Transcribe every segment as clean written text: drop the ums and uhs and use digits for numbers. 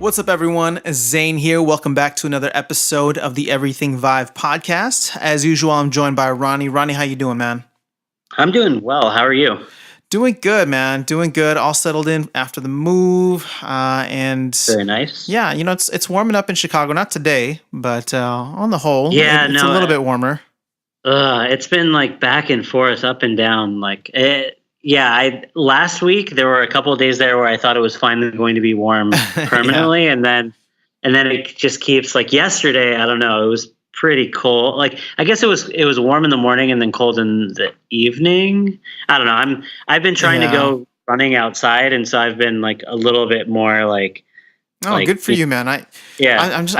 What's up, everyone? Zane here. Welcome back to another episode of the Everything Vive podcast. As usual, I'm joined by Ronnie. Ronnie, how you doing, man? I'm doing well. How are you? Doing good, man. Doing good. All settled in after the move, and Very nice. yeah, it's warming up in Chicago. Not today, but on the whole, Yeah, it's a little bit warmer. It's been like back and forth, up and down. Last week there were a couple of days there where I thought it was finally going to be warm permanently, and then it just keeps like yesterday. I don't know. It was pretty cold. Like I guess it was warm in the morning and then cold in the evening. I don't know. I've been trying to go running outside, and so I've been like a little bit more like. Oh, good for you, man. I'm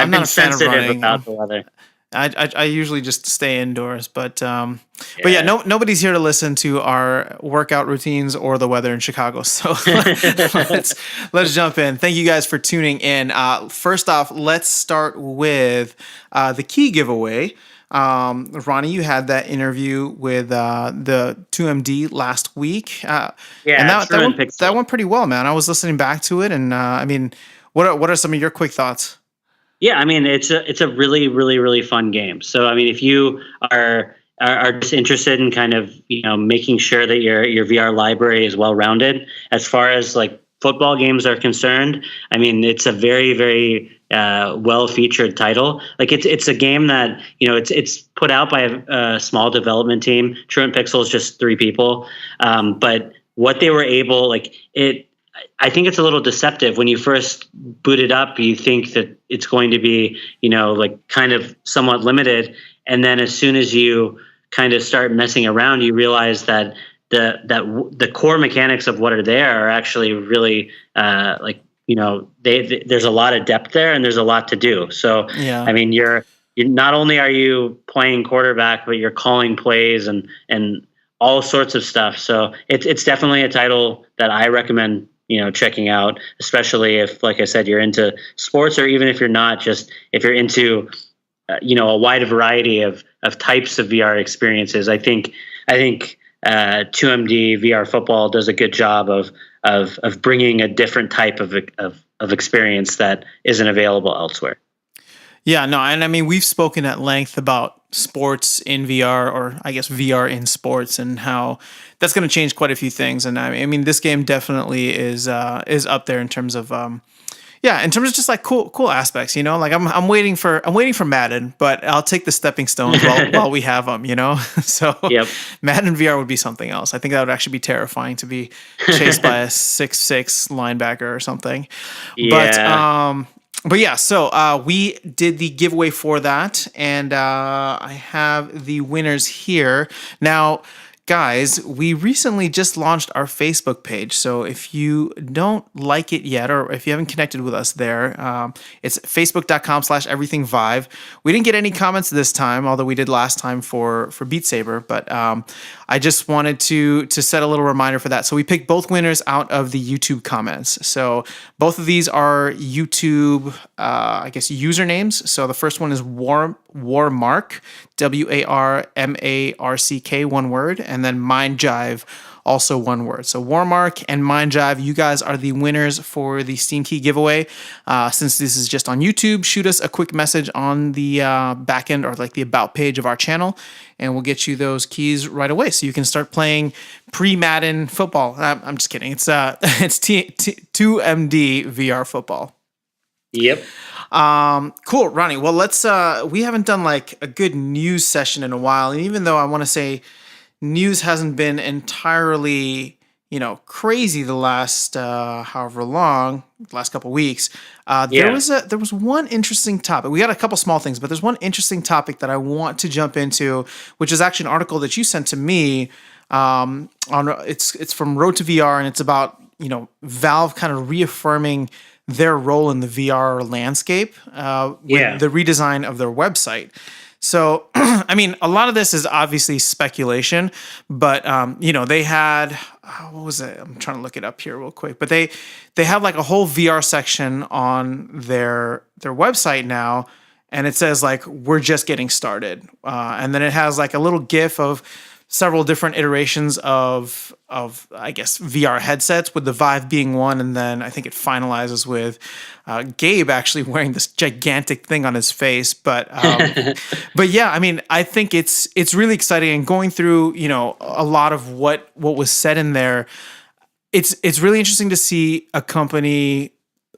not a fan of running. About the weather. I usually just stay indoors, but nobody's here to listen to our workout routines or the weather in Chicago. So let's jump in. Thank you guys for tuning in. First off, let's start with the key giveaway. Ronnie, you had that interview with the 2MD last week. And that went pretty well, man. I was listening back to it, and what are some of your quick thoughts? Yeah, I mean, it's a really, really, really fun game. So, I mean, if you are just interested in kind of, making sure that your VR library is well-rounded as far as like football games are concerned, I mean, it's a very, very well-featured title. Like it's a game that, it's put out by a small development team. Truant Pixel is just 3 people. But what they were able, I think it's a little deceptive when you first boot it up. You think that it's going to be, kind of somewhat limited. And then as soon as you kind of start messing around, you realize that the core mechanics of what are there are actually really there's a lot of depth there and there's a lot to do. So, yeah. I mean, you're not only are you playing quarterback, but you're calling plays and all sorts of stuff. So it's definitely a title that I recommend checking out, especially if, like I said, you're into sports, or even if you're not, just if you're into, a wide variety of types of VR experiences. I think 2MD VR Football does a good job of bringing a different type of experience that isn't available elsewhere. Yeah, no, and I mean, we've spoken at length about sports in VR, or I guess VR in sports, and how that's going to change quite a few things. And I mean, this game definitely is up there in terms of just like cool aspects. Like I'm waiting for Madden, but I'll take the stepping stones while we have them. So yep. Madden VR would be something else. I think that would actually be terrifying to be chased by a 6'6" linebacker or something. Yeah. But yeah, so we did the giveaway for that, and I have the winners here. Now, guys, we recently just launched our Facebook page, so if you don't like it yet, or if you haven't connected with us there, it's facebook.com/everythingvive. We didn't get any comments this time, although we did last time for Beat Saber, but I just wanted to set a little reminder for that. So we picked both winners out of the YouTube comments. So both of these are YouTube, usernames. So the first one is Warmark, WARMARCK, one word, and then Mindjive, also one word. So Warmark and Mindjive, you guys are the winners for the Steam Key giveaway. Since this is just on YouTube, shoot us a quick message on the back end, or like the about page of our channel, and we'll get you those keys right away so you can start playing pre-Madden football. I'm just kidding. It's 2MD VR football. Yep. Cool, Ronnie. Well, let's we haven't done like a good news session in a while, and even though I want to say news hasn't been entirely, crazy the last however long, last couple weeks, there was one interesting topic. We got a couple small things, but there's one interesting topic that I want to jump into, which is actually an article that you sent to me. It's from Road to VR, and it's about Valve kind of reaffirming their role in the VR landscape with the redesign of their website. So, I mean, a lot of this is obviously speculation, but, they had, what was it? I'm trying to look it up here real quick, but they have like a whole VR section on their website now, and it says like, we're just getting started. And then it has like a little GIF of several different iterations of I guess VR headsets, with the Vive being one, and then I think it finalizes with Gabe actually wearing this gigantic thing on his face. But yeah, I mean, I think it's really exciting, and going through a lot of what was said in there. It's really interesting to see a company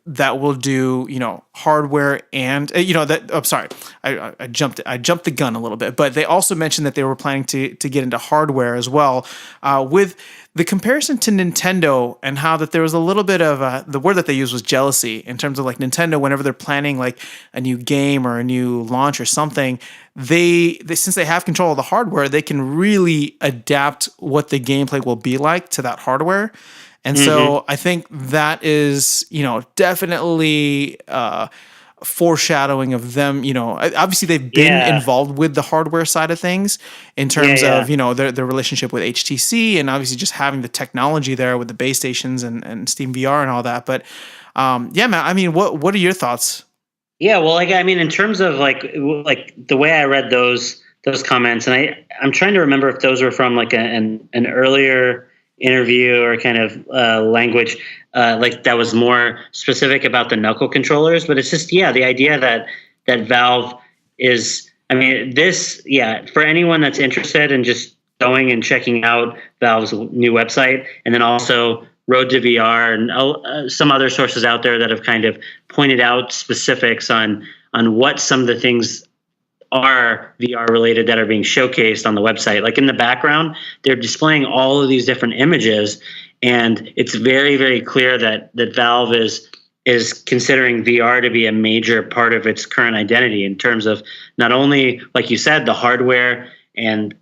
that will do hardware and that. I'm sorry, I jumped the gun a little bit, but they also mentioned that they were planning to get into hardware as well, with the comparison to Nintendo, and how that there was a little bit of the word that they used was jealousy, in terms of like Nintendo, whenever they're planning like a new game or a new launch or something, they since they have control of the hardware, they can really adapt what the gameplay will be like to that hardware. And so I think that is, definitely foreshadowing of them. Obviously they've been involved with the hardware side of things in terms of, their relationship with HTC, and obviously just having the technology there with the base stations and Steam VR and all that. But yeah, man, I mean, what are your thoughts? Yeah, well, I mean, in terms of like the way I read those comments, and I'm trying to remember if those were from like an earlier interview or kind of language like that was more specific about the knuckle controllers. But it's just the idea that Valve is, I mean, for anyone that's interested in just going and checking out Valve's new website, and then also Road to VR and some other sources out there that have kind of pointed out specifics on what some of the things are VR related that are being showcased on the website. Like in the background, they're displaying all of these different images, and it's very, very clear that Valve is considering VR to be a major part of its current identity, in terms of not only, like you said, the hardware and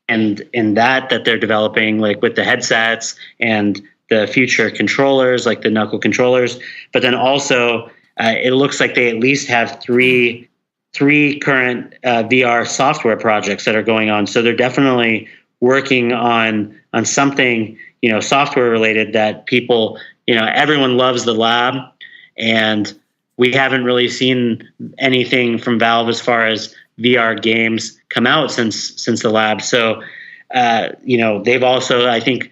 that they're developing, like with the headsets and the future controllers, like the knuckle controllers, but then also it looks like they at least have three current VR software projects that are going on. So they're definitely working on something, software related, that people, everyone loves the lab, and we haven't really seen anything from Valve as far as VR games come out since the lab. So, they've also, I think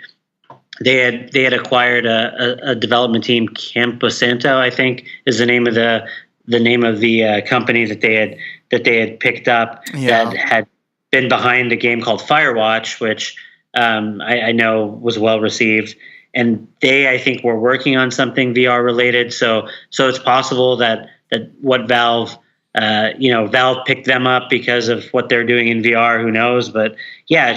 they had acquired a development team, Camposanto, I think is the name of the company that they had picked up, that had been behind a game called Firewatch, which I know was well received. And they, I think, were working on something VR related. So it's possible that what Valve, Valve picked them up because of what they're doing in VR. Who knows? But yeah,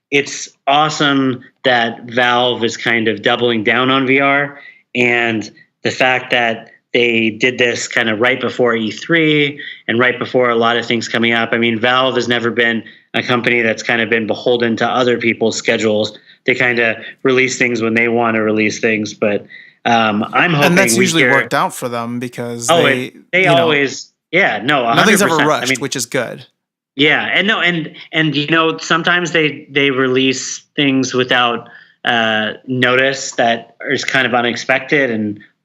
it's awesome that Valve is kind of doubling down on VR, and the fact that they did this kind of right before E3 and right before a lot of things coming up. I mean, Valve has never been a company that's kind of been beholden to other people's schedules. They kind of release things when they want to release things. But I'm hoping, and that's usually worked out for them, because they always, 100%. Nothing's ever rushed, which is good. Yeah, and sometimes they release things without notice that is kind of unexpected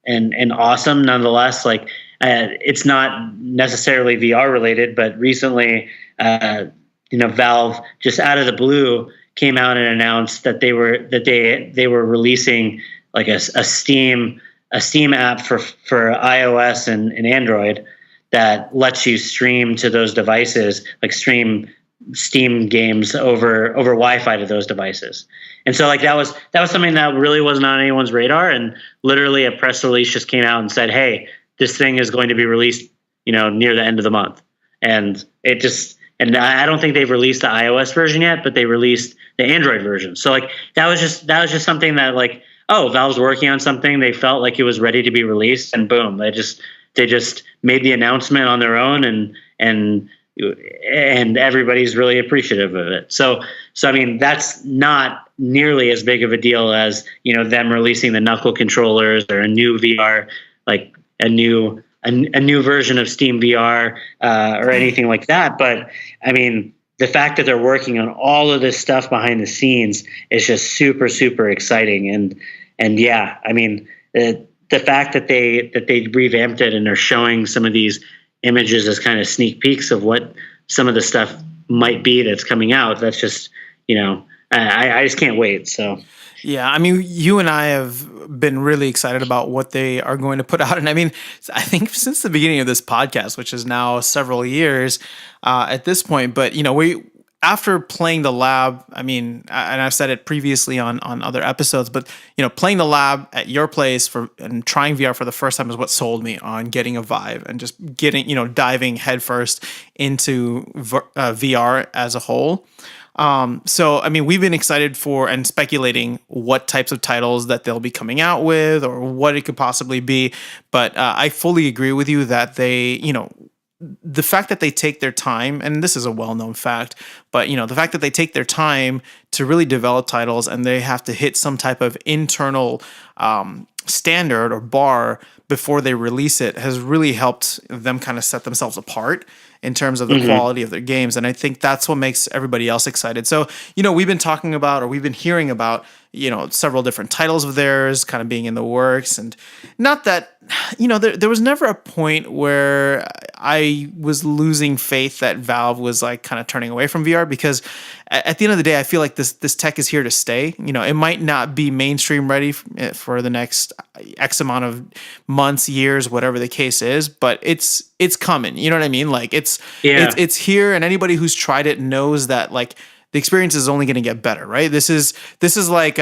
and awesome nonetheless. Like it's not necessarily VR related, but recently, Valve just out of the blue came out and announced that they were releasing like a Steam app for iOS and Android that lets you stream to those devices, like stream Steam games over Wi-Fi to those devices. And so like that was something that really wasn't on anyone's radar, and literally a press release just came out and said, hey, this thing is going to be released, near the end of the month. And I don't think they've released the iOS version yet, but they released the Android version. So like that was just something that like, oh, Valve's working on something. They felt like it was ready to be released, and boom, they just made the announcement on their own, and everybody's really appreciative of it. So I mean, that's not nearly as big of a deal as, them releasing the knuckle controllers or a new VR, like a new version of Steam VR or anything like that. But I mean, the fact that they're working on all of this stuff behind the scenes is just super, super exciting. And yeah, I mean, the fact that they revamped it and are showing some of these images as kind of sneak peeks of what some of the stuff might be that's coming out, that's just, I just can't wait. So. Yeah, I mean, you and I have been really excited about what they are going to put out. And I mean, I think since the beginning of this podcast, which is now several years at this point, but, after playing the lab, I mean, and I've said it previously on other episodes, but, playing the lab at your place and trying VR for the first time is what sold me on getting a Vive and just getting, diving headfirst into VR as a whole. So, I mean, we've been excited for and speculating what types of titles that they'll be coming out with or what it could possibly be. But I fully agree with you that the fact that they take their time, and this is a well-known fact, but the fact that they take their time to really develop titles and they have to hit some type of internal standard or bar before they release it has really helped them kind of set themselves apart in terms of the quality of their games. And I think that's what makes everybody else excited. So, we've been talking about, or we've been hearing about, several different titles of theirs kind of being in the works. And not that, there was never a point where I was losing faith that Valve was like kind of turning away from VR, because at the end of the day, I feel like this tech is here to stay. It might not be mainstream ready for the next X amount of months, years, whatever the case is, but it's coming. You know what I mean? Like it's here, and anybody who's tried it knows that like the experience is only going to get better, right? This is like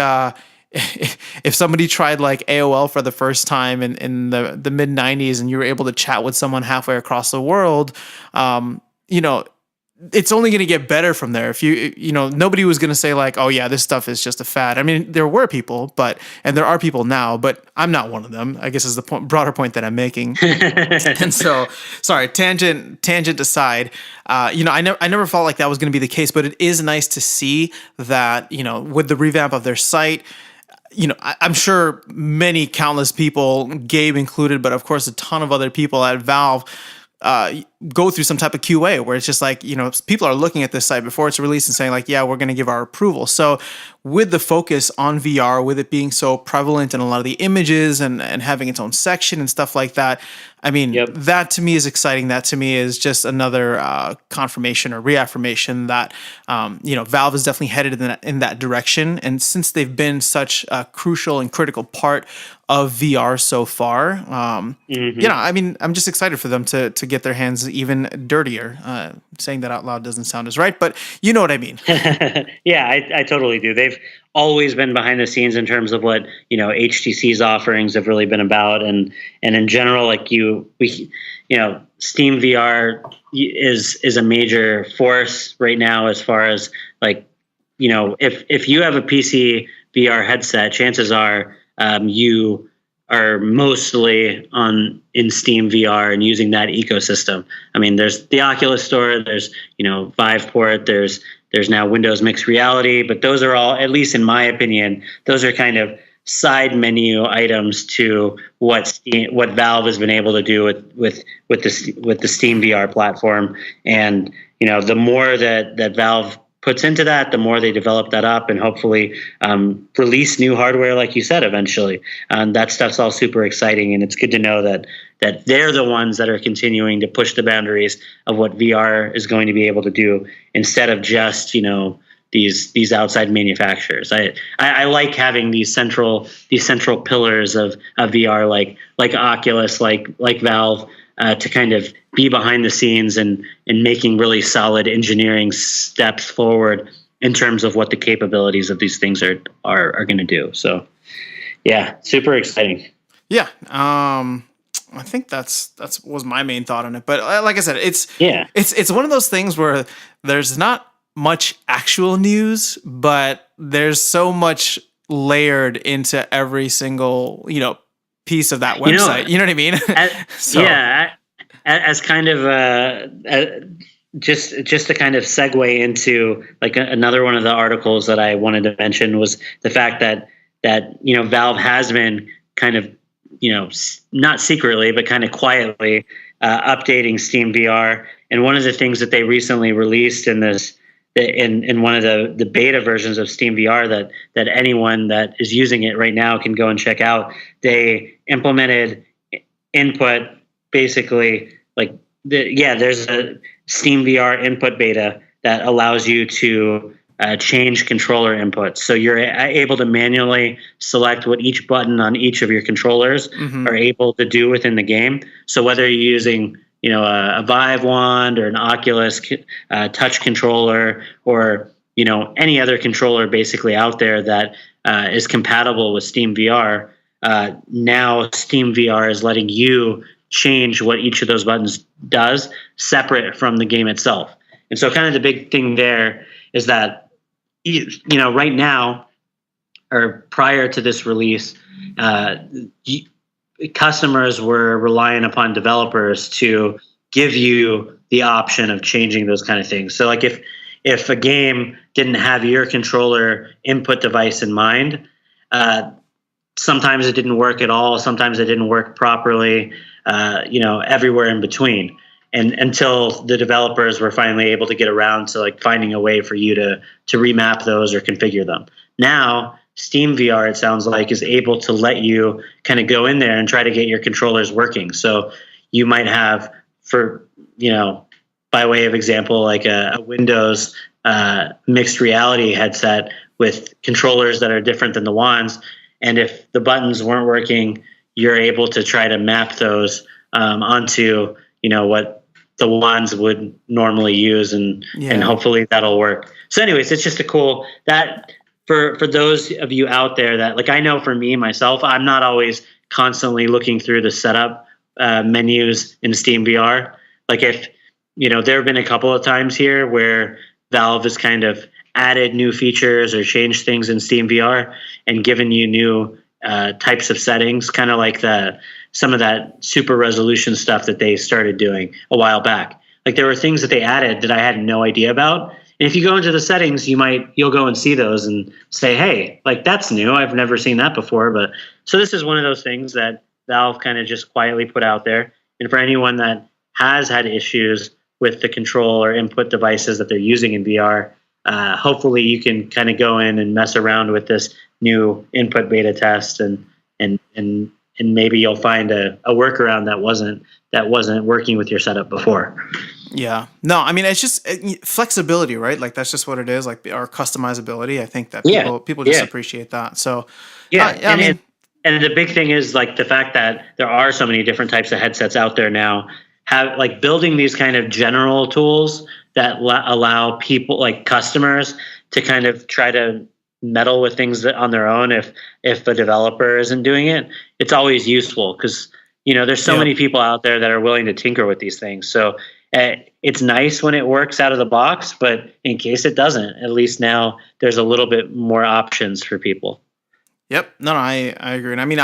if somebody tried like AOL for the first time in the mid 90s and you were able to chat with someone halfway across the world, it's only going to get better from there. If nobody was going to say like, oh yeah, this stuff is just a fad. I mean, there were people, and there are people now, but I'm not one of them, I guess is the broader point that I'm making. And so, sorry, tangent aside, I never felt like that was going to be the case, but it is nice to see that, with the revamp of their site, I'm sure countless people, Gabe included, but of course a ton of other people at Valve, go through some type of QA where it's just like, people are looking at this site before it's released and saying like, yeah, we're going to give our approval. So with the focus on VR, with it being so prevalent in a lot of the images and having its own section and stuff like that, I mean, that to me is exciting. That to me is just another confirmation or reaffirmation that, Valve is definitely headed in that direction. And since they've been such a crucial and critical part of VR so far, I mean, I'm just excited for them to get their hands even dirtier. Saying that out loud doesn't sound as right, but you know what I mean. Yeah, I totally do. They've always been behind the scenes in terms of what HTC's offerings have really been about, and in general, like Steam VR is a major force right now as far as like if you have a PC VR headset, chances are you are mostly in Steam VR and using that ecosystem. I mean, there's the Oculus Store, there's Viveport, there's now Windows Mixed Reality, but those are all, at least in my opinion, those are kind of side menu items to what Valve has been able to do with the Steam VR platform. And the more that Valve puts into that, the more they develop that up and hopefully release new hardware, like you said, eventually. That stuff's all super exciting, and it's good to know that they're the ones that are continuing to push the boundaries of what VR is going to be able to do, instead of just these outside manufacturers. I like having these central pillars of VR, like Oculus, like Valve, to kind of be behind the scenes and making really solid engineering steps forward in terms of what the capabilities of these things are going to do. So, yeah, super exciting. Yeah, I think that's was my main thought on it. But like I said, it's one of those things where there's not much actual news, but there's so much layered into every single piece of that website. You know what I mean? Yeah. As kind of just to kind of segue into like another one of the articles that I wanted to mention was the fact that Valve has been kind of not secretly but kind of quietly updating Steam VR, and one of the things that they recently released in one of the beta versions of Steam VR that anyone that is using it right now can go and check out, they implemented input. Basically, there's a Steam VR input beta that allows you to change controller inputs. So you're able to manually select what each button on each of your controllers are able to do within the game. So whether you're using a Vive wand or an Oculus touch controller, or any other controller basically out there that is compatible with Steam VR, now Steam VR is letting you change what each of those buttons does separate from the game itself. And so kind of the big thing there is that right now, or prior to this release, customers were relying upon developers to give you the option of changing those kind of things. So like if a game didn't have your controller input device in mind, sometimes it didn't work at all. Sometimes it didn't work properly, everywhere in between. And until the developers were finally able to get around to like finding a way for you to remap those or configure them. Now, Steam VR, it sounds like, is able to let you kind of go in there and try to get your controllers working. So you might have, by way of example, like a Windows mixed reality headset with controllers that are different than the wands. And if the buttons weren't working, you're able to try to map those onto, what the wands would normally use, and hopefully that'll work. So anyways, it's just a cool that for those of you out there that, like, I know for me, myself, I'm not always constantly looking through the setup menus in Steam VR. Like if, there have been a couple of times here where Valve has kind of added new features or changed things in Steam VR and given you new types of settings, kind of like some of that super resolution stuff that they started doing a while back. Like there were things that they added that I had no idea about. And if you go into the settings, you'll go and see those and say, hey, like that's new. I've never seen that before. But so this is one of those things that Valve kind of just quietly put out there. And for anyone that has had issues with the control or input devices that they're using in VR, hopefully you can kind of go in and mess around with this new input beta test and maybe you'll find a workaround that wasn't working with your setup before. Yeah. No, I mean, it's just flexibility, right? Like that's just what it is, like our customizability. I think that people just appreciate that. So and the big thing is like the fact that there are so many different types of headsets out there now, have like building these kind of general tools that allow people, like customers, to kind of try to meddle with things on their own if a developer isn't doing it. It's always useful because there's so many people out there that are willing to tinker with these things. So it's nice when it works out of the box, but in case it doesn't, at least now there's a little bit more options for people. Yep. No, I agree. And I mean,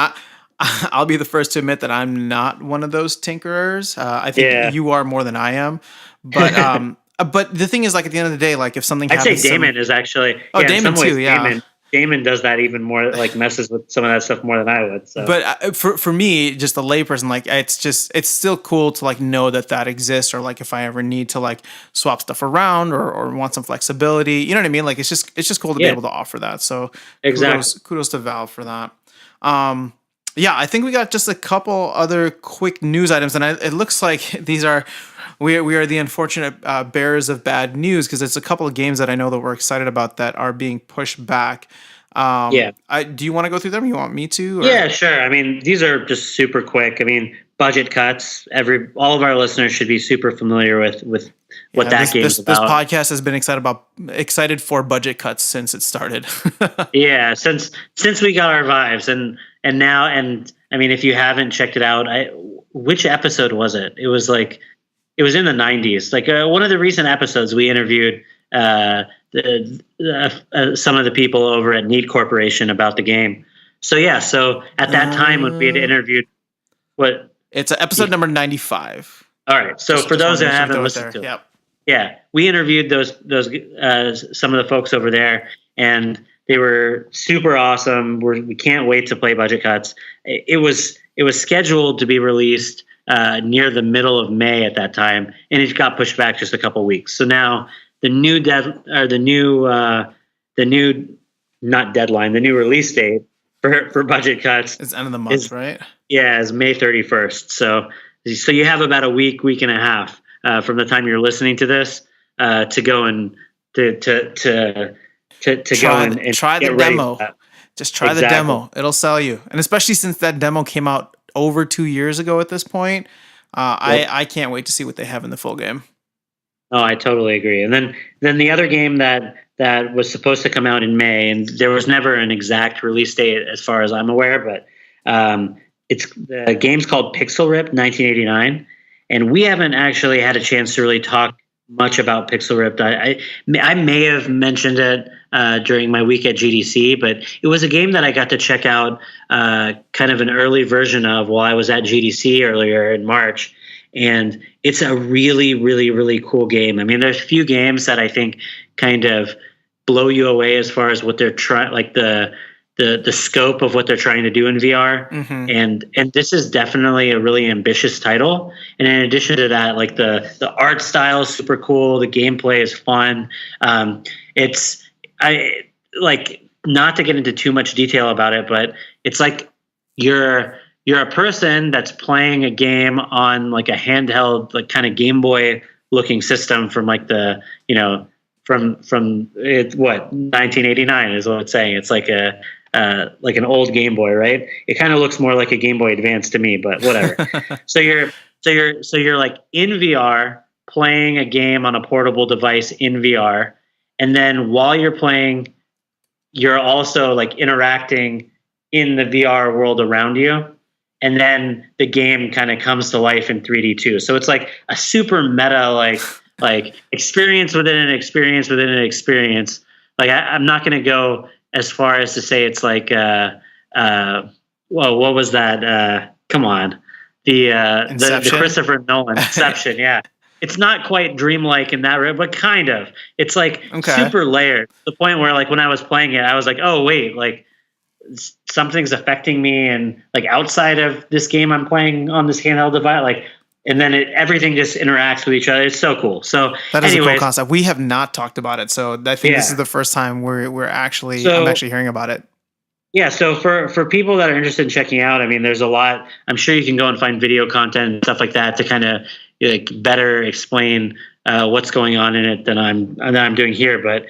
I'll be the first to admit that I'm not one of those tinkerers. I think you are more than I am, but but the thing is, like, at the end of the day, like if something I'd say Damon is actually Damon too. Yeah. Damon does that even more, like messes with some of that stuff more than I would. So. But for me, just a layperson, like it's still cool to like know that exists, or like if I ever need to like swap stuff around or want some flexibility, you know what I mean? Like it's just cool to be able to offer that. So kudos to Valve for that. I think we got just a couple other quick news items, and it looks like these are. We are the unfortunate bearers of bad news because it's a couple of games that I know that we're excited about that are being pushed back. Do you want to go through them? You want me to? Or? Yeah, sure. I mean, these are just super quick. I mean, budget cuts. All of our listeners should be super familiar with what that game is about. This podcast has been excited for budget cuts since it started. Yeah, since we got our Vives and now, and I mean, if you haven't checked it out, which episode was it? It was in the 90s. Like one of the recent episodes, we interviewed some of the people over at Need Corporation about the game. So at that time when we had interviewed, it's episode number 95. All right. So for those that haven't listened to it, we interviewed those some of the folks over there, and they were super awesome. We can't wait to play Budget Cuts. It was scheduled to be released near the middle of May at that time, and it got pushed back just a couple of weeks. So now the new release date for Budget Cuts is end of the month, right? Yeah, is May 31st. So you have about a week and a half from the time you're listening to this to go and to to go and try the get ready for demo. that. Just try the Exactly. demo. It'll sell you. And especially since that demo came out over 2 years ago at this point, Yep. I can't wait to see what they have in the full game. Oh, I totally agree. And then the other game that was supposed to come out in May, and there was never an exact release date as far as I'm aware, but it's the game's called Pixel Rip 1989, and we haven't actually had a chance to really talk much about Pixel Rip. I may have mentioned it during my week at GDC, but it was a game that I got to check out kind of an early version of while I was at GDC earlier in March. And it's a really, really, really cool game. I mean, there's a few games that I think kind of blow you away as far as what they're trying, like the scope of what they're trying to do in VR. Mm-hmm. And this is definitely a really ambitious title. And in addition to that, like the art style is super cool. The gameplay is fun. I like, not to get into too much detail about it, but it's like you're a person that's playing a game on like a handheld, like kind of Game Boy looking system from like the, from it, what, 1989 is what it's saying. It's like like an old Game Boy, right? It kind of looks more like a Game Boy Advance to me, but whatever. So you're like in VR playing a game on a portable device in VR. And then while you're playing, you're also like interacting in the VR world around you. And then the game kind of comes to life in 3D too. So it's like a super meta, like experience within an experience within an experience. Like I'm not going to go as far as to say it's like, well, what was that? Come on, the Christopher Nolan Inception. Yeah, it's not quite dreamlike in that, but kind of. It's like super layered. To the point where like when I was playing it, I was like, oh wait, like something's affecting me, and like outside of this game I'm playing on this handheld device, like, and then everything just interacts with each other. It's so cool. So that is a cool concept. We have not talked about it, so I think this is the first time I'm actually hearing about it. Yeah, so for people that are interested in checking out, I mean, there's a lot. I'm sure you can go and find video content and stuff like that to kind of like better explain what's going on in it than I'm doing here, but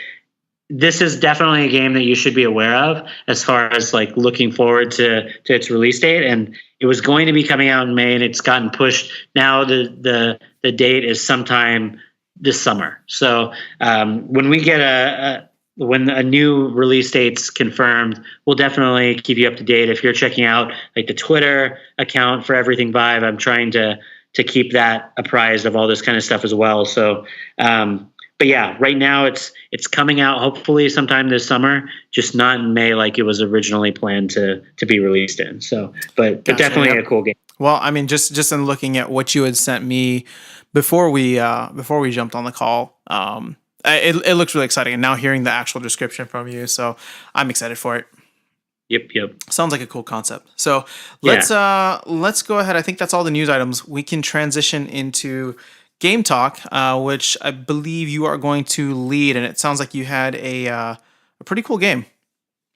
this is definitely a game that you should be aware of as far as like looking forward to its release date. And it was going to be coming out in May, and it's gotten pushed. Now the date is sometime this summer. So when we get when a new release date's confirmed, we'll definitely keep you up to date. If you're checking out like the Twitter account for Everything Vive, I'm trying to keep that apprised of all this kind of stuff as well. So but yeah, right now it's coming out hopefully sometime this summer, just not in May like it was originally planned to be released in. So, but definitely a cool game. Well, I mean, just in looking at what you had sent me before we jumped on the call, it looks really exciting. And now hearing the actual description from you, so I'm excited for it. Yep. Sounds like a cool concept. So let's go ahead. I think that's all the news items. We can transition into Game Talk, which I believe you are going to lead, and it sounds like you had a pretty cool game.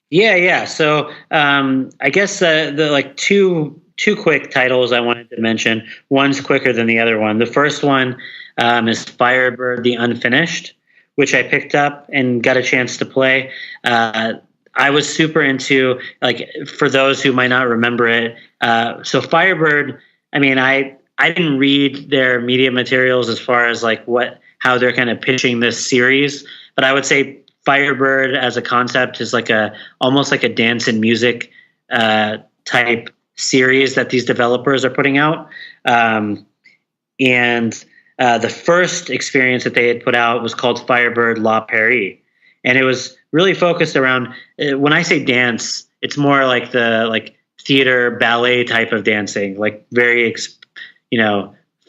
Yeah. So I guess the like two quick titles I wanted to mention. One's quicker than the other one. The first one is Firebird: The Unfinished, which I picked up and got a chance to play. I was super into, like, for those who might not remember it. So Firebird, I mean, I didn't read their media materials as far as like how they're kind of pitching this series, but I would say Firebird as a concept is like almost like a dance and music type series that these developers are putting out. And the first experience that they had put out was called Firebird La Paris, and it was really focused around, when I say dance, it's more like the theater ballet type of dancing, like very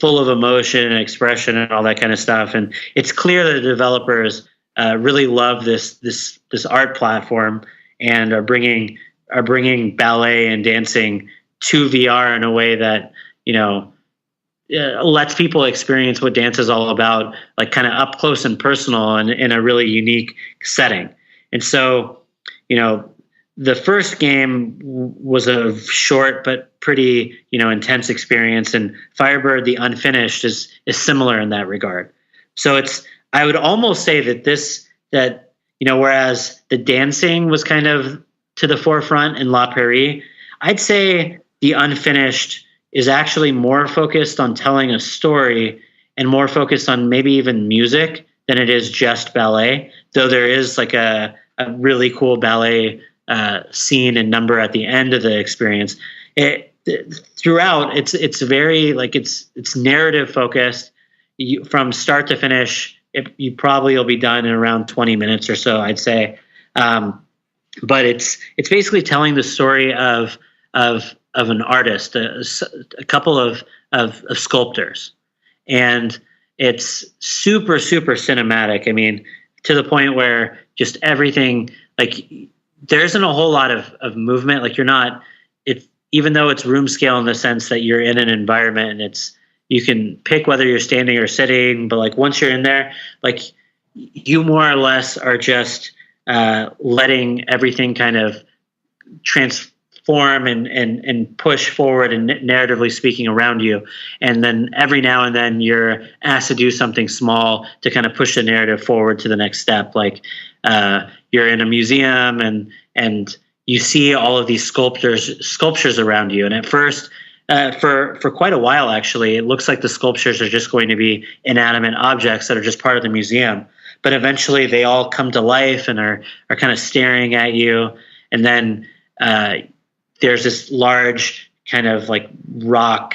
full of emotion and expression and all that kind of stuff. And it's clear that the developers really love this art platform and are bringing ballet and dancing to VR in a way that lets people experience what dance is all about, like kind of up close and personal and in a really unique setting. And so, the first game was a short but pretty, intense experience, and Firebird: The Unfinished is similar in that regard. So I would almost say that whereas the dancing was kind of to the forefront in La Prairie, I'd say the Unfinished is actually more focused on telling a story and more focused on maybe even music than it is just ballet. Though there is like a really cool ballet scene and number at the end of the experience. Throughout, it's very like it's narrative focused. From start to finish, you probably will be done in around 20 minutes or so, I'd say. But it's basically telling the story of an artist, a couple of sculptors, and it's super cinematic. I mean, to the point where just everything, like, there isn't a whole lot of movement. Like, you're not, even though it's room scale in the sense that you're in an environment and you can pick whether you're standing or sitting, but like once you're in there, like you more or less are just letting everything kind of transform and push forward and narratively speaking around you. And then every now and then you're asked to do something small to kind of push the narrative forward to the next step. Like you're in a museum and you see all of these sculptures around you. And at first, for quite a while, actually, it looks like the sculptures are just going to be inanimate objects that are just part of the museum. But eventually they all come to life and are kind of staring at you. And then there's this large kind of like rock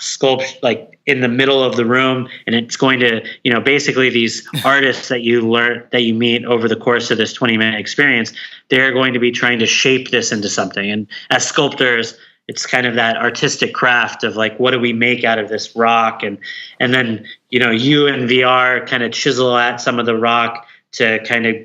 sculpture like in the middle of the room, and it's going to, basically these artists that you meet over the course of this 20-minute experience, they're going to be trying to shape this into something. And as sculptors, it's kind of that artistic craft of like, what do we make out of this rock? And then, you in VR kind of chisel at some of the rock to kind of,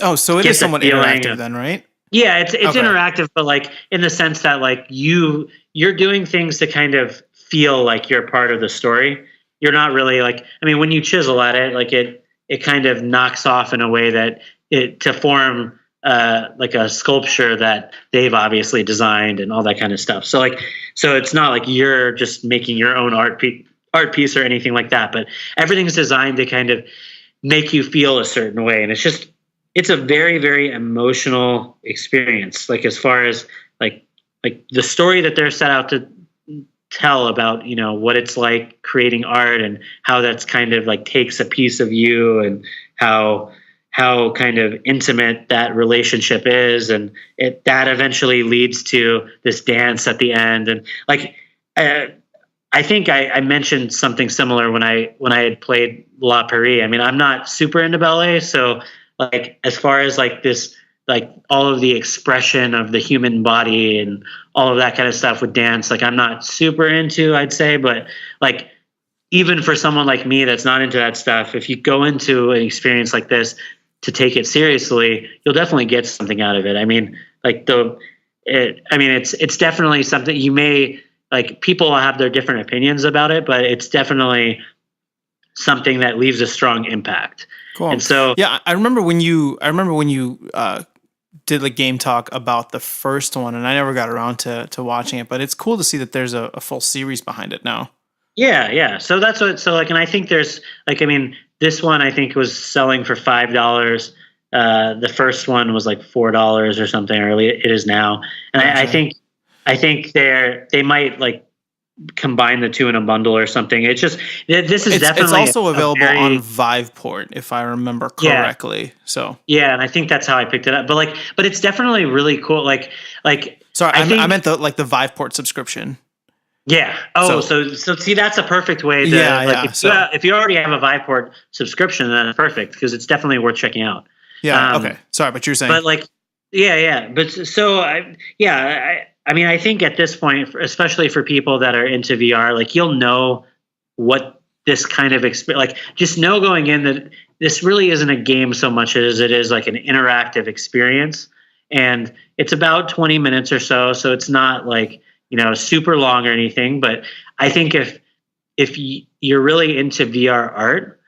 Oh, so it is somewhat interactive then, right? Yeah, it's okay. Interactive, but like in the sense that like you're doing things to kind of feel like you're part of the story. You're not really like, I mean, when you chisel at it, like it kind of knocks off in a way that to form like a sculpture that they've obviously designed and all that kind of stuff. So it's not like you're just making your own art piece or anything like that, but everything's designed to kind of make you feel a certain way. And it's a very, very emotional experience. Like as far as like the story that they're set out to tell about, what it's like creating art and how that's kind of like takes a piece of you and how kind of intimate that relationship is. And that eventually leads to this dance at the end. And like, I think I mentioned something similar when I had played La Prairie. I mean, I'm not super into ballet. So like, as far as like this, like all of the expression of the human body and all of that kind of stuff with dance, like I'm not super into, I'd say, but like, even for someone like me that's not into that stuff, if you go into an experience like this to take it seriously, you'll definitely get something out of it. I mean, like it's definitely something you may like. People have their different opinions about it, but it's definitely something that leaves a strong impact. Cool. And so, yeah, I remember when you did the game talk about the first one, and I never got around to watching it, but it's cool to see that there's a full series behind it now. Yeah. So that's what. So like, and I think there's like, I mean, this one I think was selling for $5. The first one was like $4 or something, or it is now. And okay. I think they might like combine the two in a bundle or something. It's just this is definitely. It's also available on Viveport, if I remember correctly. Yeah. So yeah, and I think that's how I picked it up. But it's definitely really cool. Like sorry, I meant the Viveport subscription. Yeah. Oh, so see, that's a perfect way to if you already have a Viveport subscription, then it's perfect because it's definitely worth checking out. Yeah. Okay. Sorry, but you're saying. But like, yeah. But so I mean, I think at this point, especially for people that are into VR, like you'll know what this kind of experience, like just know going in that this really isn't a game so much as it is like an interactive experience. And it's about 20 minutes or so. So it's not like, super long or anything. But I think if you're really into VR art,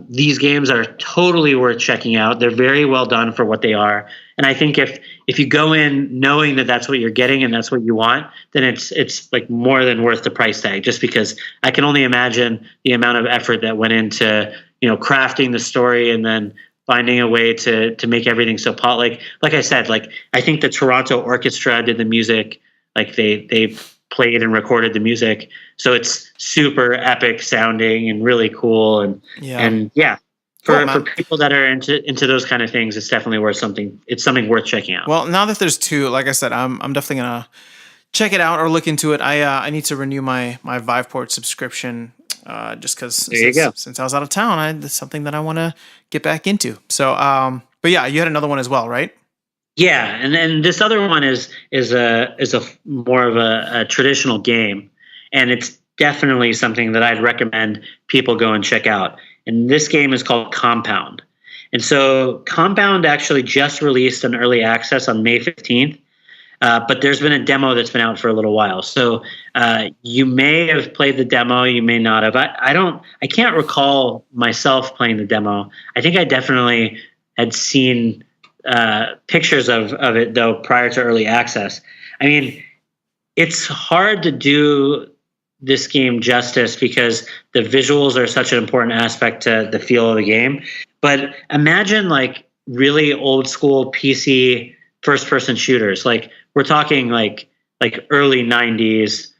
these games are totally worth checking out. They're very well done for what they are. And I think if you go in knowing that that's what you're getting and that's what you want, then it's like more than worth the price tag, just because I can only imagine the amount of effort that went into, crafting the story and then finding a way to make everything so like I said, like I think the Toronto Orchestra did the music, like they played and recorded the music, so it's super epic sounding and really cool, Yeah. and yeah, Cool, for man. people that are into those kind of things, it's definitely worth something. It's something worth checking out. Well, now that there's two, like I said, I'm definitely gonna check it out or look into it. I need to renew my Viveport subscription, just because There you go. since I was out of town, it's something that I want to get back into. So, but yeah, you had another one as well, right? Yeah, and then this other one is a more of a traditional game, and it's definitely something that I'd recommend people go and check out. And this game is called Compound. And so Compound actually just released an early access on May 15th, but there's been a demo that's been out for a little while. So you may have played the demo, you may not have. I can't recall myself playing the demo. I think I definitely had seen pictures of it though prior to early access. I mean, it's hard to do this game justice because the visuals are such an important aspect to the feel of the game. But imagine like really old school PC first person shooters. Like we're talking like early 90s,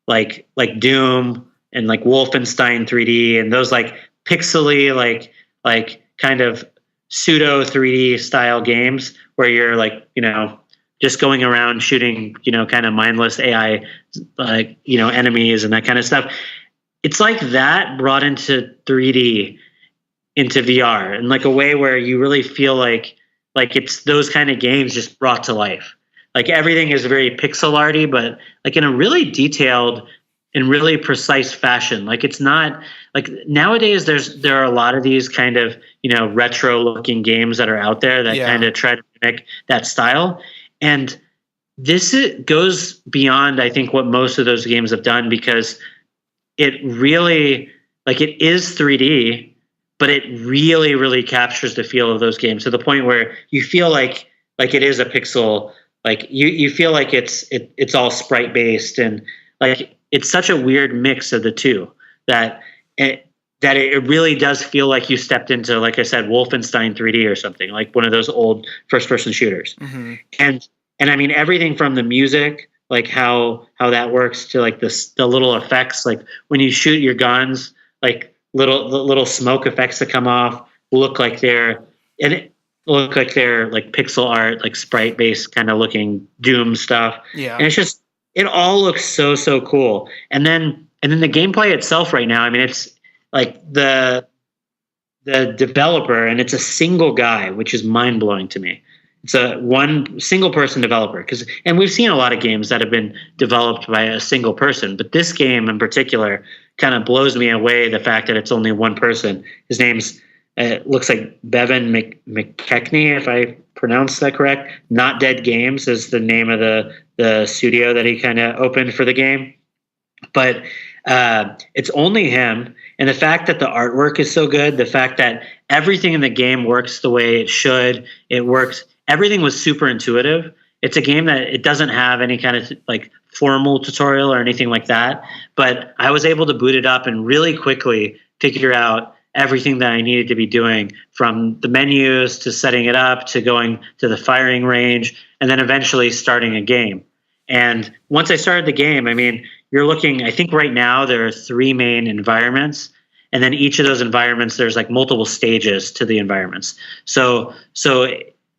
like Doom and like Wolfenstein 3D and those like pixely like kind of pseudo 3D style games where you're like, just going around shooting, kind of mindless AI, like, enemies and that kind of stuff. It's like that brought into 3D, into VR, in like a way where you really feel like it's those kind of games just brought to life. Like everything is very pixel arty, but like in a really detailed and really precise fashion. Like it's not like nowadays there are a lot of these kind of, retro looking games that are out there that kind of try to mimic that style. And this goes beyond, I think, what most of those games have done because it really, like it is 3D, but it really, really captures the feel of those games to the point where you feel like it is a pixel, like you feel like it's all sprite based, and like it's such a weird mix of the two that it really does feel like you stepped into, like I said, Wolfenstein 3D or something, like one of those old first-person shooters. Mm-hmm. And I mean everything from the music, like how that works, to like the little effects, like when you shoot your guns, like the little smoke effects that come off look like they're like pixel art, like sprite based kind of looking Doom stuff. Yeah, and it's just, it all looks so cool. And then the gameplay itself right now, I mean, it's like the developer, and it's a single guy, which is mind blowing to me. It's a one single person developer, and we've seen a lot of games that have been developed by a single person, but this game in particular kind of blows me away. The fact that it's only one person. His name's looks like Bevan McKechnie, if I pronounced that correct. Not Dead Games is the name of the studio that he kind of opened for the game, but it's only him. And the fact that the artwork is so good, the fact that everything in the game works the way it should, it works. Everything was super intuitive. It's a game that it doesn't have any kind of like formal tutorial or anything like that. But I was able to boot it up and really quickly figure out everything that I needed to be doing, from the menus to setting it up to going to the firing range and then eventually starting a game. And once I started the game, I mean, you're looking, I think right now there are 3 main environments, and then each of those environments, there's like multiple stages to the environments. So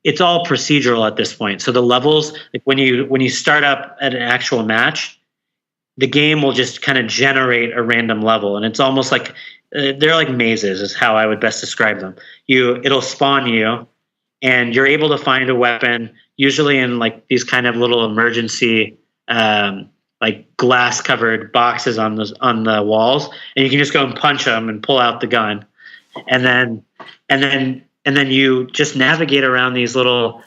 it's all procedural at this point. So the levels, like when you start up at an actual match, the game will just kind of generate a random level, and it's almost like they're like mazes, is how I would best describe them. It'll spawn you, and you're able to find a weapon, usually in like these kind of little emergency like glass covered boxes on the walls, and you can just go and punch them and pull out the gun, and then you just navigate around these little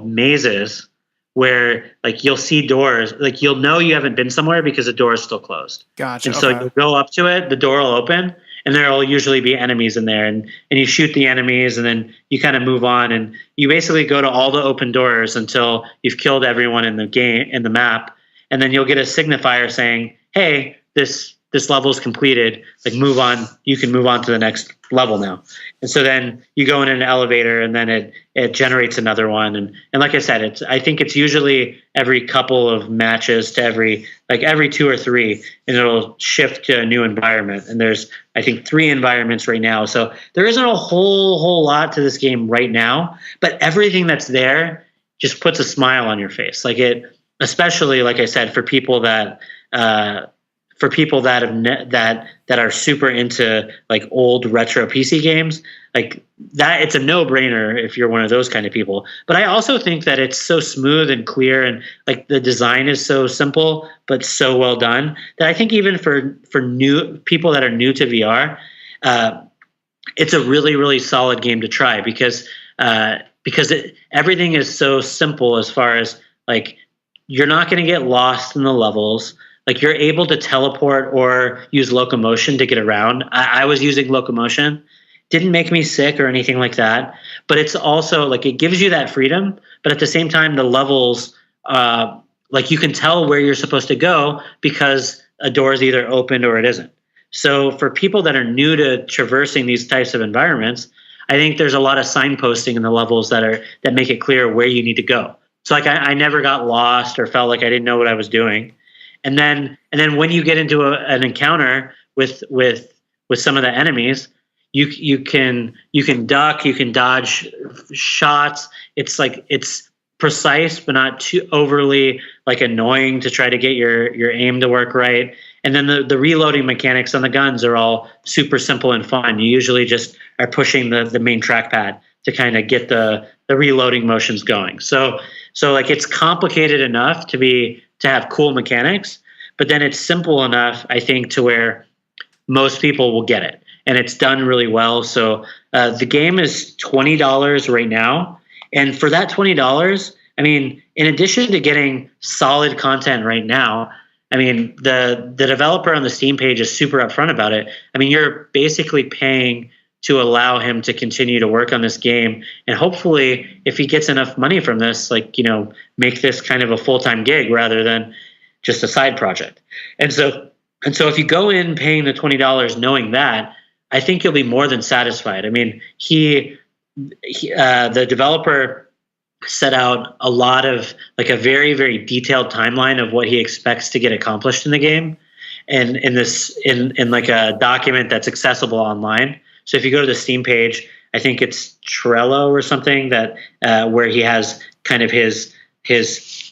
mazes where like you'll see doors, like you'll know you haven't been somewhere because the door is still closed. Gotcha. And so you go up to it, the door will open, and there will usually be enemies in there, and you shoot the enemies, and then you kind of move on, and you basically go to all the open doors until you've killed everyone in the game, in the map, and then you'll get a signifier saying, hey, this this level is completed, like move on, you can move on to the next level now. And so then you go in an elevator and then it generates another one. And like I said, I think it's usually every couple of matches to every 2 or 3, and it'll shift to a new environment. And there's, I think, 3 environments right now. So there isn't a whole lot to this game right now, but everything that's there just puts a smile on your face. Like it, especially, like I said, for people that that are super into like old retro PC games, like that, it's a no-brainer if you're one of those kind of people. But I also think that it's so smooth and clear, and like the design is so simple but so well done, that I think even for new people that are new to VR, it's a really, really solid game to try, because everything is so simple as far as like you're not going to get lost in the levels. Like you're able to teleport or use locomotion to get around. I was using locomotion. Didn't make me sick or anything like that. But it's also like it gives you that freedom. But at the same time, the levels, like you can tell where you're supposed to go because a door is either opened or it isn't. So for people that are new to traversing these types of environments, I think there's a lot of signposting in the levels that make it clear where you need to go. So like I never got lost or felt like I didn't know what I was doing. And then when you get into an encounter with some of the enemies, you can duck, you can dodge shots. It's like it's precise but not too overly like annoying to try to get your aim to work right. And then the reloading mechanics on the guns are all super simple and fun. You usually just are pushing the main trackpad to kind of get the reloading motions going. So like it's complicated enough to have cool mechanics, but then it's simple enough, I think, to where most people will get it, and it's done really well. So the game is $20 right now, and for that $20, I mean, in addition to getting solid content right now, I mean, the developer on the Steam page is super upfront about it. I mean, you're basically paying to allow him to continue to work on this game, and hopefully, if he gets enough money from this, like, you know, make this kind of a full-time gig rather than just a side project. And so if you go in paying the $20 knowing that, I think you'll be more than satisfied. I mean, the developer set out a lot of like a very, very detailed timeline of what he expects to get accomplished in the game, and in like a document that's accessible online. So if you go to the Steam page, I think it's Trello or something that where he has kind of his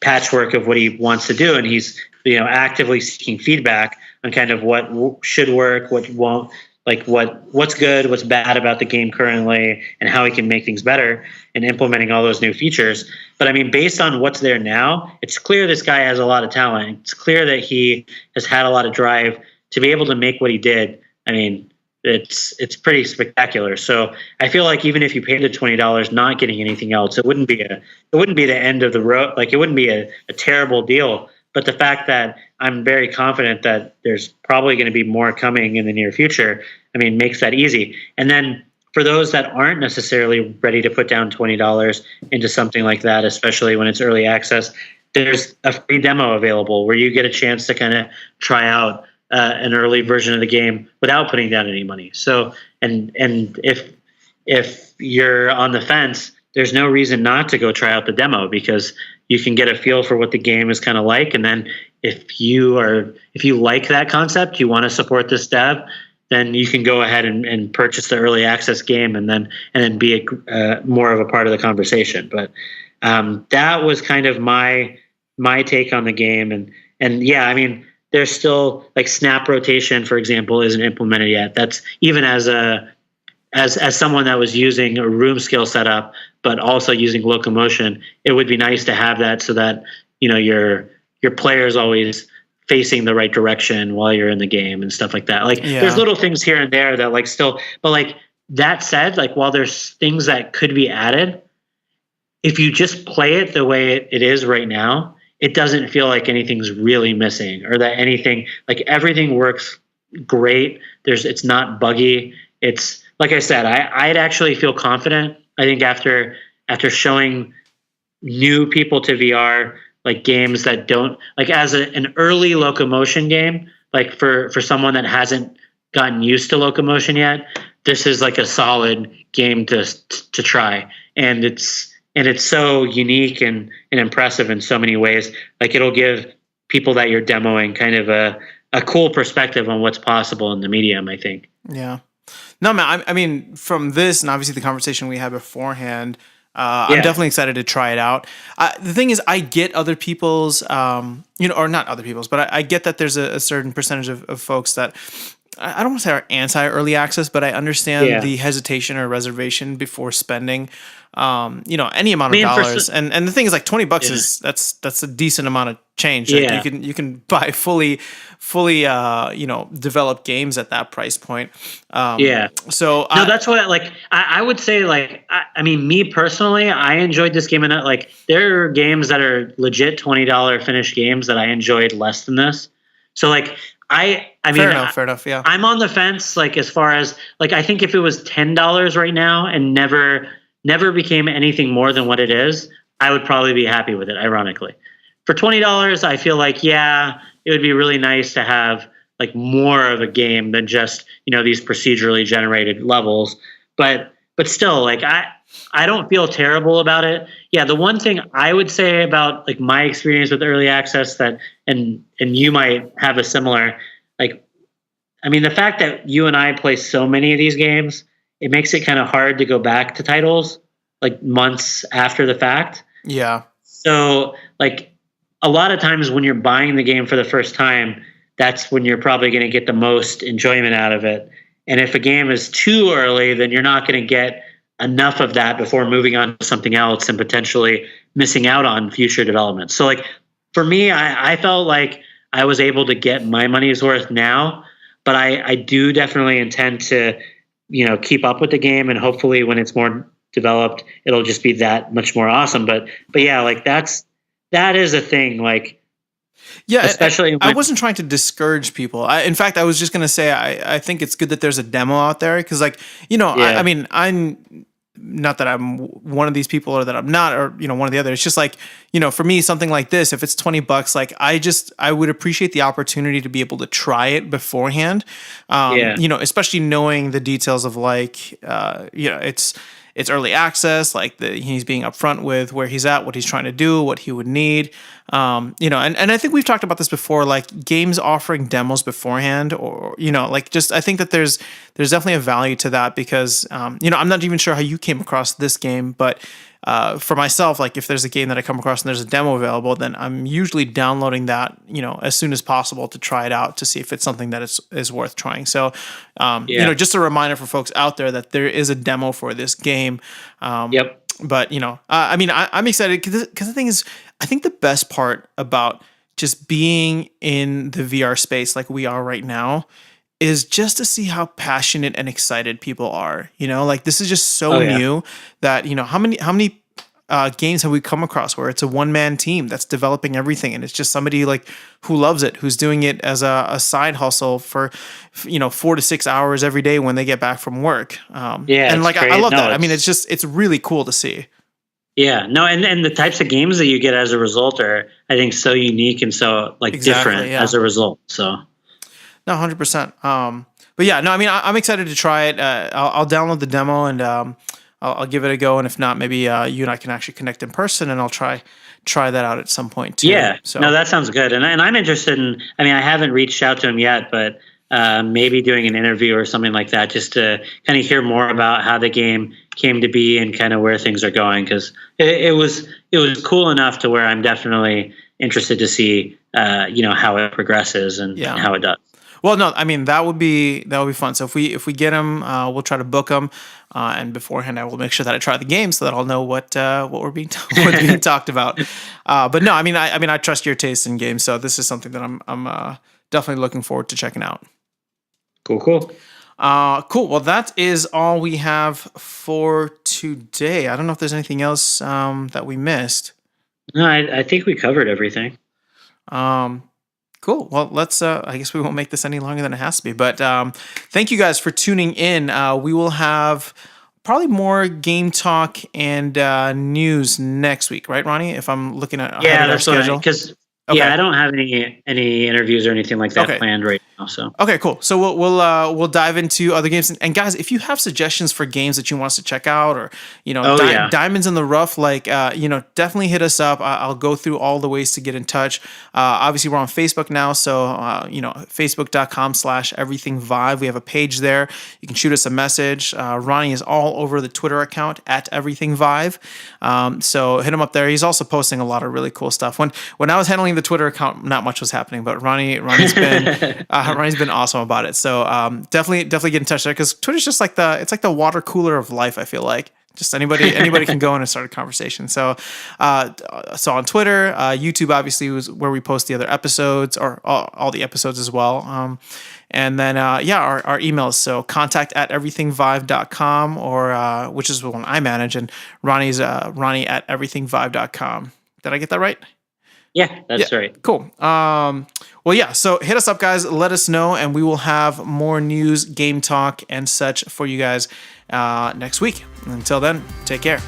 patchwork of what he wants to do, and he's, you know, actively seeking feedback on kind of what should work, what won't, like what's good, what's bad about the game currently, and how he can make things better, and implementing all those new features. But I mean, based on what's there now, it's clear this guy has a lot of talent. It's clear that he has had a lot of drive to be able to make what he did. I mean, it's pretty spectacular. So I feel like even if you paid the $20 not getting anything else, it wouldn't be the end of the road. Like it wouldn't be a terrible deal. But the fact that I'm very confident that there's probably going to be more coming in the near future, I mean, makes that easy. And then for those that aren't necessarily ready to put down $20 into something like that, especially when it's early access, there's a free demo available where you get a chance to kind of try out an early version of the game without putting down any money. So, and if you're on the fence, there's no reason not to go try out the demo, because you can get a feel for what the game is kind of like. And then if you like that concept, you want to support this dev, then you can go ahead and purchase the early access game and then be more of a part of the conversation. But that was kind of my take on the game. And yeah, I mean, there's still like snap rotation, for example, isn't implemented yet. That's even as someone that was using a room scale setup, but also using locomotion, it would be nice to have that so that, you know, your player is always facing the right direction while you're in the game and stuff like that. Like there's little things here and there that like still, but like that said, like while there's things that could be added, if you just play it the way it is right now, it doesn't feel like anything's really missing, or that anything, like everything works great. It's not buggy. It's like I said, I'd actually feel confident. I think after showing new people to VR, like games that don't, like as an early locomotion game, like for someone that hasn't gotten used to locomotion yet, this is like a solid game to try, and it's so unique and impressive in so many ways. Like it'll give people that you're demoing kind of a cool perspective on what's possible in the medium, I think. Yeah. No, man. I mean, from this and obviously the conversation we had beforehand, I'm Yeah. definitely excited to try it out. The thing is, I get other people's, or not other people's, but I get that there's a certain percentage of folks that I don't want to say are anti-early access, but I understand Yeah. the hesitation or reservation before spending, any amount of I mean, dollars. And the thing is, like $20 Yeah. is that's a decent amount of change. Like Yeah. you can buy fully developed games at that price point. Yeah. So No, that's what I would say. Like, I mean, me personally, I enjoyed this game, and like there are games that are legit $20 finished games that I enjoyed less than this. So like I mean, fair enough. Yeah. I'm on the fence. Like as far as like, I think if it was $10 right now and never became anything more than what it is, I would probably be happy with it. Ironically, for $20, I feel like it would be really nice to have like more of a game than just these procedurally generated levels. But still, like I don't feel terrible about it. Yeah, the one thing I would say about like my experience with early access that and you might have a similar, like, I mean, the fact that you and I play so many of these games, it makes it kind of hard to go back to titles like months after the fact. Yeah. So like a lot of times when you're buying the game for the first time, that's when you're probably going to get the most enjoyment out of it. And if a game is too early, then you're not going to get enough of that before moving on to something else and potentially missing out on future developments. So like for me, I felt like I was able to get my money's worth now, but I do definitely intend to, keep up with the game, and hopefully when it's more developed, it'll just be that much more awesome. But yeah, like that is a thing. Like, yeah, especially I wasn't trying to discourage people. In fact, I was just going to say I think it's good that there's a demo out there because, like, I mean, I'm not that I'm one of these people or that I'm not, or one of the other. It's just like, for me, something like this, if it's $20, like I would appreciate the opportunity to be able to try it beforehand. Especially knowing the details of like, it's early access, like he's being upfront with where he's at, what he's trying to do, what he would need. And I think we've talked about this before, like games offering demos beforehand, or, just, I think that there's definitely a value to that because, I'm not even sure how you came across this game, but, for myself, like if there's a game that I come across and there's a demo available, then I'm usually downloading that, as soon as possible to try it out to see if it's something that is worth trying. So, just a reminder for folks out there that there is a demo for this game. Yep. But, I mean, I'm excited because the thing is, I think the best part about just being in the VR space like we are right now is just to see how passionate and excited people are. Like this is just so new that, how many games have we come across where it's a one-man team that's developing everything, and it's just somebody like who loves it, who's doing it as a side hustle for 4 to 6 hours every day when they get back from work. And like I love that. I mean, it's really cool to see. Yeah, no, and the types of games that you get as a result are, I think, so unique and so like different as a result. So, no, 100%. But yeah, no, I mean, I'm excited to try it. I'll download the demo and I'll give it a go. And if not, maybe you and I can actually connect in person, and I'll try that out at some point too. Yeah, so no, that sounds good. And I'm interested in. I mean, I haven't reached out to him yet, but maybe doing an interview or something like that, just to kind of hear more about how the game came to be and kind of where things are going, because it was cool enough to where I'm definitely interested to see how it progresses and how it does. Well, no, I mean that would be fun. So if we get them, we'll try to book them, and beforehand I will make sure that I try the game so that I'll know what we're being what's being talked about. But no, I mean I trust your taste in games, so this is something that I'm definitely looking forward to checking out. Cool. Cool. Well, that is all we have for today. I don't know if there's anything else that we missed. No, I think we covered everything. Cool. Well, let's. I guess we won't make this any longer than it has to be. But thank you guys for tuning in. We will have probably more game talk and news next week, right, Ronnie? If I'm looking at that's our schedule. Because Okay. Yeah, I don't have any interviews or anything like that Okay. planned right now. So Okay, cool. So we'll dive into other games, and guys, if you have suggestions for games that you want us to check out, or Oh, yeah. diamonds in the rough, like definitely hit us up. I'll go through all the ways to get in touch. Obviously, we're on Facebook now, so facebook.com/everythingvive. We have a page there. You can shoot us a message. Ronnie is all over the Twitter account at everythingvive. So hit him up there. He's also posting a lot of really cool stuff. When I was handling the Twitter account, not much was happening, but Ronnie's been Ronnie's been awesome about it. So definitely get in touch there, because Twitter's just like the water cooler of life. I feel like just anybody can go in and start a conversation. So on Twitter, YouTube obviously was where we post the other episodes, or all the episodes as well. And then our emails. So contact@everythingvive.com, or which is the one I manage, and Ronnie's Ronnie@everythingvive.com. Did I get that right? Yeah, that's right. Cool. Well, yeah. So hit us up, guys. Let us know, and we will have more news, game talk, and such for you guys next week. Until then, take care.